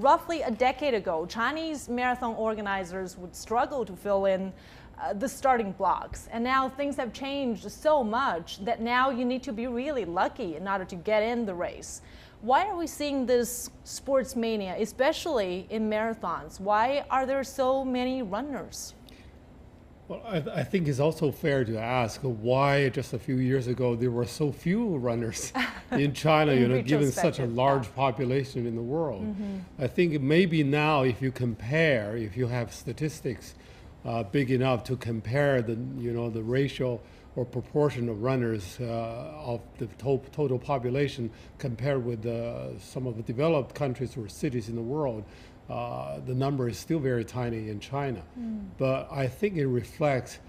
roughly a decade ago, Chinese marathon organizers would struggle to fill in the starting blocks. And now things have changed so much that now you need to be really lucky in order to get in the race. Why are we seeing this sports mania, especially in marathons? Why are there so many runners? Well, I think it's also fair to ask why just a few years ago there were so few runners in China, given such a large population in the world. I think maybe now if you have statistics big enough to compare the ratio or proportion of runners of the total population compared with some of the developed countries or cities in the world, the number is still very tiny in China. But I think it reflects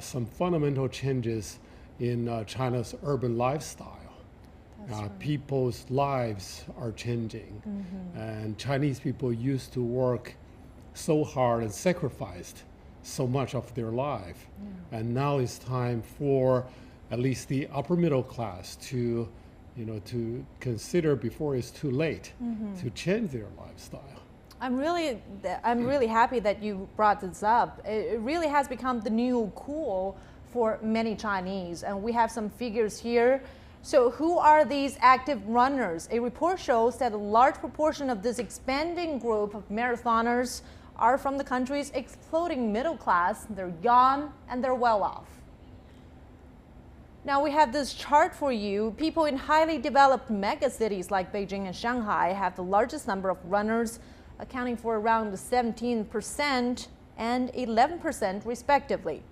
some fundamental changes in China's urban lifestyle. People's lives are changing, and Chinese people used to work so hard and sacrificed so much of their life. And now it's time for at least the upper middle class to consider before it's too late to change their lifestyle. I'm really happy that you brought this up. It really has become the new cool for many Chinese, and we have some figures here. So who are these active runners? A report shows that a large proportion of this expanding group of marathoners are from the country's exploding middle class. They're young and they're well off. Now we have this chart for you. People in highly developed megacities like Beijing and Shanghai have the largest number of runners, accounting for around 17% and 11% respectively.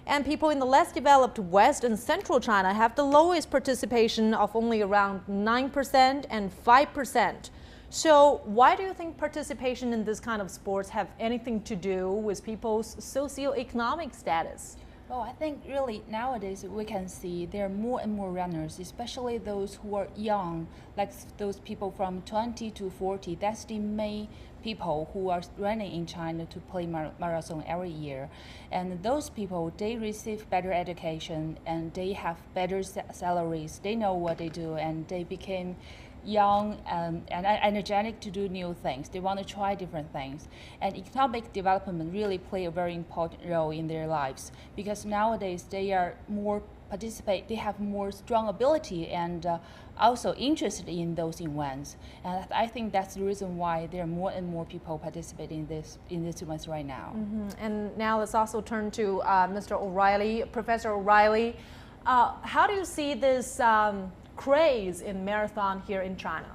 And people in the less developed West and Central China have the lowest participation of only around 9% and 5%. So why do you think participation in this kind of sports have anything to do with people's socioeconomic status? Well, I think really nowadays we can see there are more and more runners, especially those who are young, like those people from 20 to 40. That's the main people who are running in China to play marathon every year. And those people, they receive better education and they have better salaries. They know what they do and they became young and energetic to do new things. They want to try different things. And economic development really play a very important role in their lives because nowadays they are more they have more strong ability and also interested in those events. And I think that's the reason why there are more and more people participating in this events right now. And now let's also turn to Mr. O'Reilly, Professor O'Reilly. How do you see this craze in marathon here in China?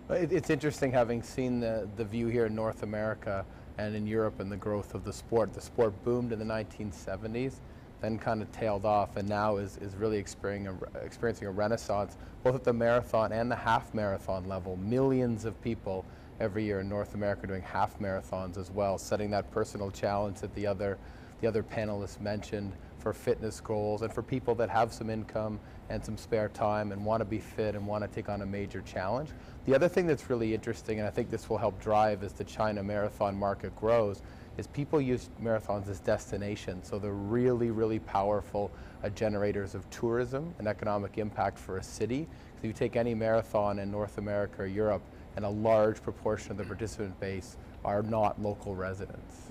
It's interesting having seen the view here in North America and in Europe and the growth of the sport. The sport boomed in the 1970s, then kind of tailed off, and now is really experiencing a renaissance, both at the marathon and the half marathon level. Millions of people every year in North America doing half marathons as well, setting that personal challenge that the other panelists mentioned for fitness goals and for people that have some income and some spare time and want to be fit and want to take on a major challenge. The other thing that's really interesting, and I think this will help drive as the China marathon market grows, is people use marathons as destinations. So they're really, really powerful generators of tourism and economic impact for a city. So you take any marathon in North America or Europe, and a large proportion of the participant base are not local residents.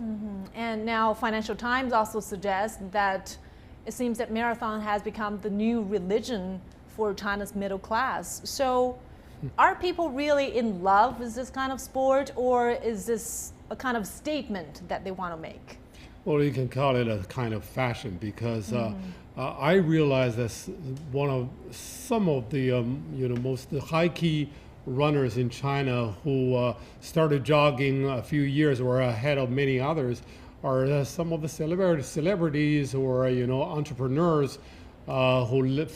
And now Financial Times also suggests that it seems that marathon has become the new religion for China's middle class. So are people really in love with this kind of sport, or is this a kind of statement that they want to make? Well, you can call it a kind of fashion because I realize that some of the most high key runners in China who started jogging a few years or ahead of many others are some of the celebrities or entrepreneurs who first